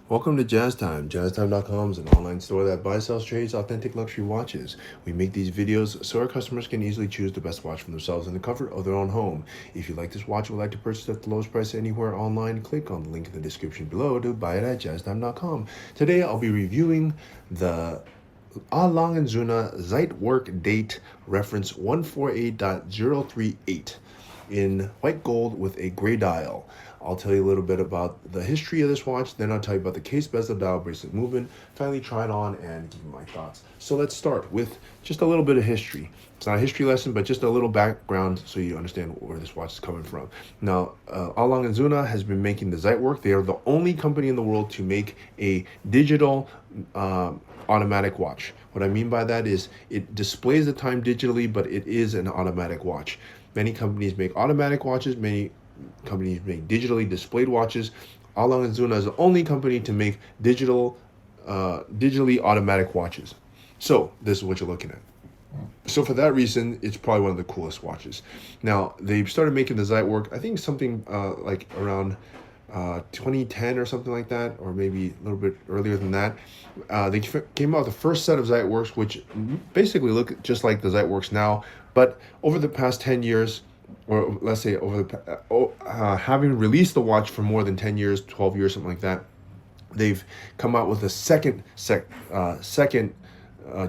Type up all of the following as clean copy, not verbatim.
Welcome to Jazz Time. JazzTime.com is an online store that buys, sells, trades authentic luxury watches. We make these videos so our customers can easily choose the best watch for themselves in the comfort of their own home. If you like this watch and would like to purchase at the lowest price anywhere online, click on the link in the description below to buy it at JazzTime.com. Today I'll be reviewing the Lange Sohne Zeitwerk date reference 148.038 in white gold with a gray dial. I'll tell you a little bit about the history of this watch, then I'll tell you about the case, bezel, dial, bracelet movement, finally try it on and give you my thoughts. So let's start with just a little bit of history. It's not a history lesson, but just a little background so you understand where this watch is coming from. Now, Lange Sohne has been making the Zeitwerk. They are the only company in the world to make a digital automatic watch. What I mean by that is it displays the time digitally, but it is an automatic watch. Many companies make automatic watches, many companies make digitally displayed watches. Lange Sohne is the only company to make digitally automatic watches. So this is what you're looking at. So for that reason, it's probably one of the coolest watches. Now, they started making the Zeitwerk, I think something like around 2010 or something like that, or maybe a little bit earlier than that. They came out with the first set of Zeitwerks, which basically look just like the Zeitwerks now, but over the past 10 years, or let's say over the having released the watch for more than 10 years, 12 years, something like that, they've come out with a second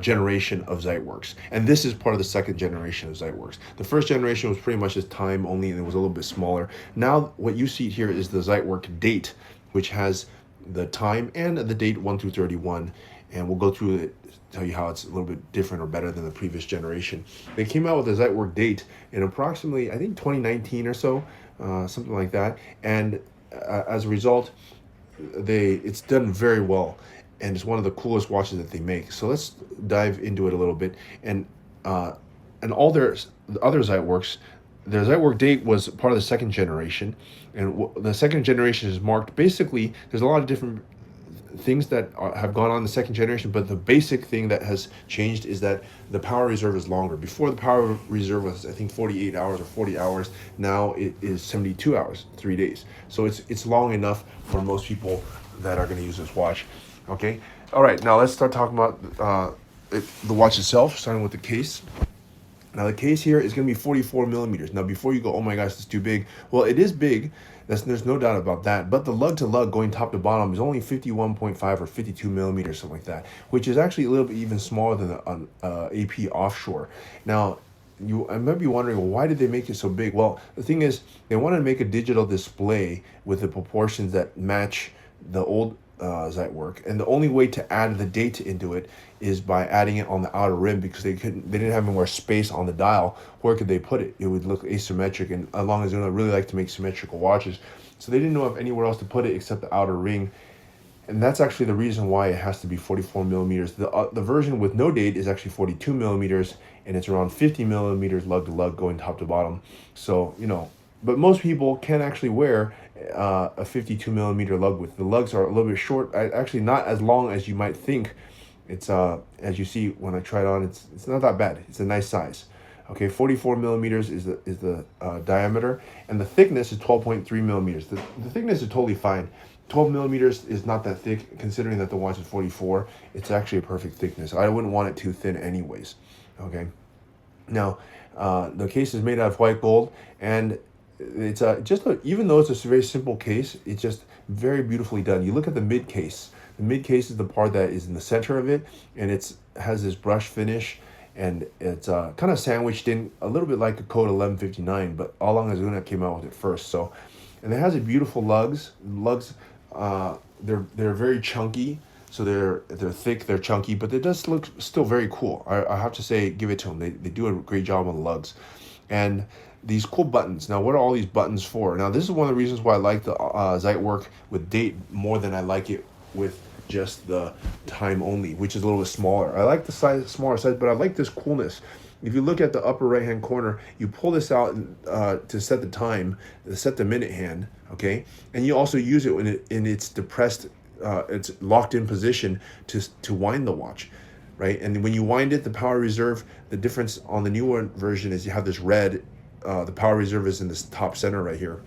generation of Zeitwerks. And this is part of the second generation of Zeitwerks. The first generation was pretty much just time only, and it was a little bit smaller. Now what you see here is the Zeitwerk date, which has the time and the date 1 through 31. And we'll go through it, tell you how it's a little bit different or better than the previous generation. They came out with a Zeitwerk date in approximately, I think, 2019 or so, something like that. And as a result, it's done very well, and it's one of the coolest watches that they make. So let's dive into it a little bit. And all the other Zeitwerks, their Zeitwerk date was part of the second generation, and the second generation is marked. Basically, there's a lot of different things that have gone on in the second generation, but the basic thing that has changed is that the power reserve is longer. Before, the power reserve was, I think, 48 hours or 40 hours. Now it is 72 hours, 3 days. So it's long enough for most people that are going to use this watch. Okay, all right, now let's start talking about the watch itself, starting with the case. Now the case here is going to be 44 millimeters. Now before you go, oh my gosh, it's too big. Well, it is big. There's no doubt about that. But the lug to lug going top to bottom is only 51.5 or 52 millimeters, something like that, which is actually a little bit even smaller than an AP offshore. Now, I might be wondering, well, why did they make it so big? Well, the thing is, they wanted to make a digital display with the proportions that match the old Zeitwerk, and the only way to add the date into it is by adding it on the outer rim, because they didn't have anywhere space on the dial. Where could they put it? It would look asymmetric, and Lange Sohne really like to make symmetrical watches, so they didn't know of anywhere else to put it except the outer ring. And that's actually the reason why it has to be 44 millimeters. The version with no date is actually 42 millimeters, and it's around 50 millimeters lug to lug going top to bottom. So, but most people can actually wear a 52 millimeter lug width. The lugs are a little bit short, actually not as long as you might think. It's as you see when I try it on, it's not that bad. It's a nice size. Okay, 44 millimeters is the diameter, and the thickness is 12.3 millimeters. The thickness is totally fine. 12 millimeters is not that thick, considering that the watch is 44. It's actually a perfect thickness. I wouldn't want it too thin anyways. Okay, now the case is made out of white gold, and it's even though it's a very simple case, it's just very beautifully done. You look at the mid case. The mid case is the part that is in the center of it, and has this brush finish, and it's kind of sandwiched in a little bit like a Code 1159, but Lange Sohne came out with it first. So, and it has a beautiful lugs. Lugs, they're very chunky. So they're thick, they're chunky, but it does look still very cool. I have to say, give it to them. They do a great job on the lugs. And these cool buttons. Now, what are all these buttons for? Now, this is one of the reasons why I like the Zeitwerk with date more than I like it with just the time only, which is a little bit smaller. I like the smaller size, but I like this coolness. If you look at the upper right hand corner, you pull this out to set the time, to set the minute hand, okay? And you also use it in its depressed, it's locked in position to wind the watch, right? And when you wind it, the power reserve, the difference on the newer version is you have this red, the power reserve is in this top center right here.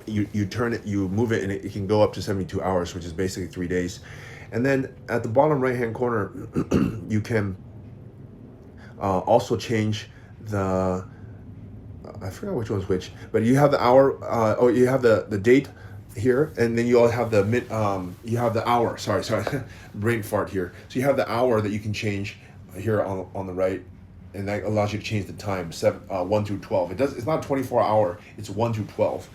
you turn it, you move it, and it can go up to 72 hours, which is basically 3 days. And then at the bottom right hand corner, you can also change the, I forgot which one's which, but you have the hour, you have the date here, and then you all have the you have the hour. Sorry, brain fart here. So you have the hour that you can change here on the right, and that allows you to change the time 1 through 12. It's not 24-hour. It's 1 through 12.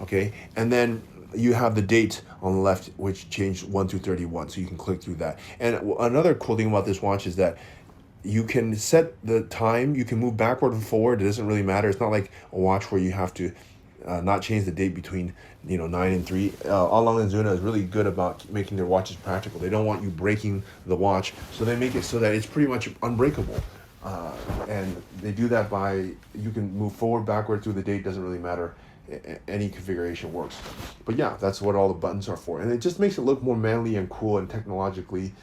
Okay, and then you have the date on the left, which changed 1 through 31. So you can click through that. And another cool thing about this watch is that you can set the time. You can move backward and forward. It doesn't really matter. It's not like a watch where you have to not change the date between 9 and 3. Lange Sohne is really good about making their watches practical. They don't want you breaking the watch, so they make it so that it's pretty much unbreakable. And they do that by, you can move forward, backward through the date. Doesn't really matter. Any configuration works. But yeah, that's what all the buttons are for, and it just makes it look more manly and cool and technologically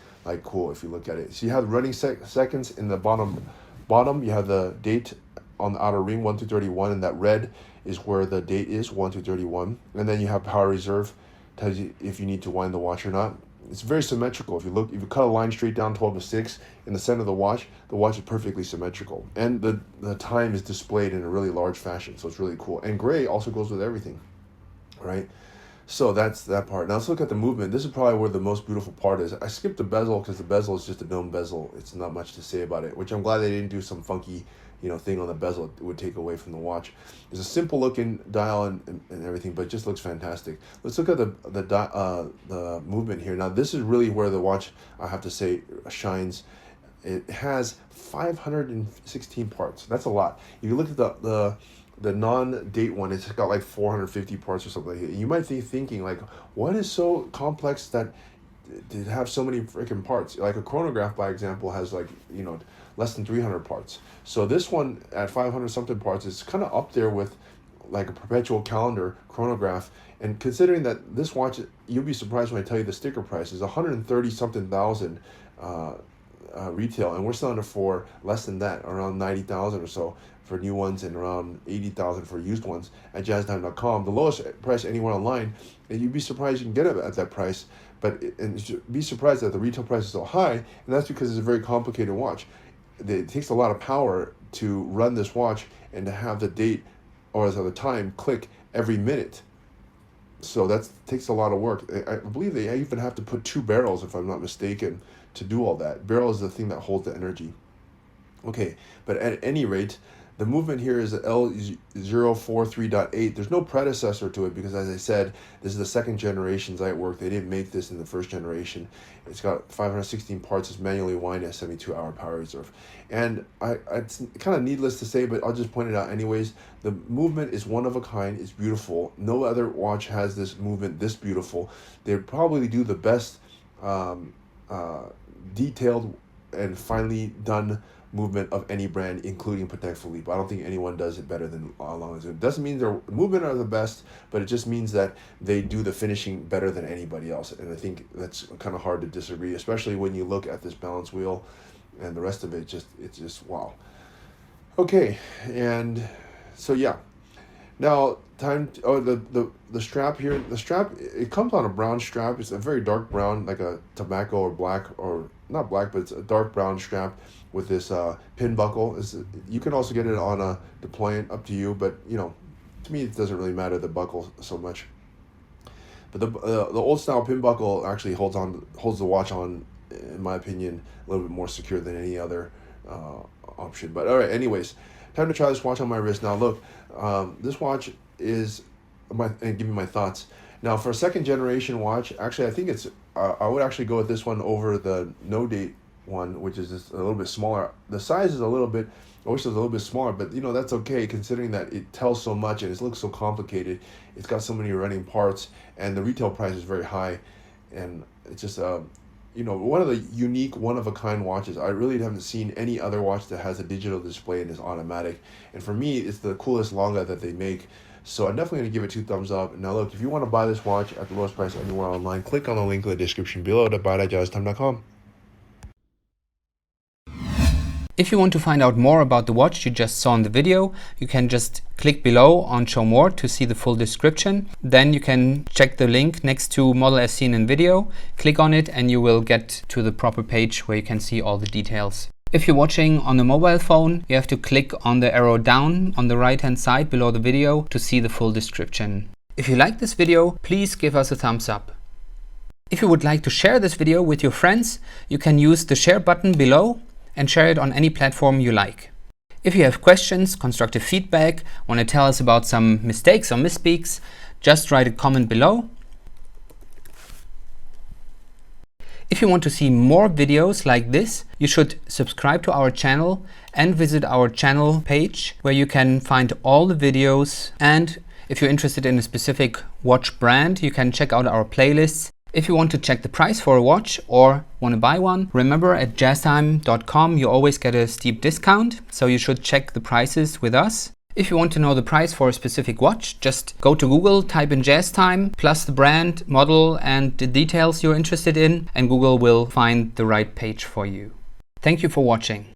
cool if you look at it. So you have running seconds in the bottom. You have the date on the outer ring 1 through 31, and that red is where the date is 1 through 31. And then you have power reserve, tells you if you need to wind the watch or not. It's very symmetrical. If you cut a line straight down 12 to 6 in the center of the watch is perfectly symmetrical, and the time is displayed in a really large fashion, so it's really cool. And gray also goes with everything, right? So that's that part. Now let's look at the movement. This is probably where the most beautiful part is. I skipped the bezel because the bezel is just a known bezel. It's not much to say about it, which I'm glad they didn't do some funky thing on the bezel. It would take away from the watch. It's a simple looking dial and everything, but it just looks fantastic. Let's look at the movement here. Now this is really where the watch, I have to say, shines. It has 516 parts. That's a lot. If you look at the non-date one, it's got like 450 parts or something like that. You might be thinking like, what is so complex that to have so many freaking parts? Like a chronograph, by example, has less than 300 parts. So this one at 500 something parts is kind of up there with like a perpetual calendar chronograph. And considering that this watch, you'll be surprised when I tell you the sticker price is 130 something thousand retail, and we're selling it for less than that, around 90,000 or so for new ones, and around 80,000 for used ones at jazztime.com. The lowest price anywhere online, and you'd be surprised you can get it at that price. And be surprised that the retail price is so high, and that's because it's a very complicated watch. It takes a lot of power to run this watch and to have the date or the time click every minute. So that takes a lot of work. I believe they even have to put 2 barrels, if I'm not mistaken, to do all that. Barrel is the thing that holds the energy. Okay, but at any rate, the movement here is L043.8. There's no predecessor to it because, as I said, this is the second generation Zeitwerk. They didn't make this in the first generation. It's got 516 parts. It's manually wind at 72-hour power reserve. And it's kind of needless to say, but I'll just point it out anyways. The movement is one of a kind. It's beautiful. No other watch has this movement this beautiful. They probably do the best detailed and finely done movement of any brand, including Patek Philippe. I don't think anyone does it better than Lange Sohne. It doesn't mean their movement are the best, but it just means that they do the finishing better than anybody else. And I think that's kind of hard to disagree, especially when you look at this balance wheel and the rest of it. It's just wow. Okay, and so yeah. Now the strap here. The strap, it comes on a brown strap. It's a very dark brown, like a tobacco or black, or not black, but it's a dark brown strap with this pin buckle. You can also get it on a deployant, up to you, but to me it doesn't really matter the buckle so much. But the old style pin buckle actually holds the watch on, in my opinion, a little bit more secure than any other option. But all right, anyways, time to try this watch on my wrist. Now look, this watch is and give me my thoughts. Now for a second generation watch, actually I think it's I would actually go with this one over the no date one, which is just a little bit smaller. The size is I wish it was a little bit smaller, but that's okay considering that it tells so much and it looks so complicated. It's got so many running parts, and the retail price is very high, and it's just one of the unique, one-of-a-kind watches. I really haven't seen any other watch that has a digital display and is automatic. And for me, it's the coolest Lange that they make. So I'm definitely going to give it 2 thumbs up. Now look, if you want to buy this watch at the lowest price anywhere online, click on the link in the description below to buy it at jazztime.com. If you want to find out more about the watch you just saw in the video, you can just click below on Show More to see the full description. Then you can check the link next to model as seen in video, click on it and you will get to the proper page where you can see all the details. If you're watching on a mobile phone, you have to click on the arrow down on the right hand side below the video to see the full description. If you like this video, please give us a thumbs up. If you would like to share this video with your friends, you can use the share button below and share it on any platform you like. If you have questions, constructive feedback, want to tell us about some mistakes or misspeaks, just write a comment below. If you want to see more videos like this, you should subscribe to our channel and visit our channel page where you can find all the videos. And if you're interested in a specific watch brand, you can check out our playlists. If you want to check the price for a watch or want to buy one, remember at jazztime.com you always get a steep discount, so you should check the prices with us. If you want to know the price for a specific watch, just go to Google, type in JazzTime, plus the brand, model and the details you're interested in, and Google will find the right page for you. Thank you for watching.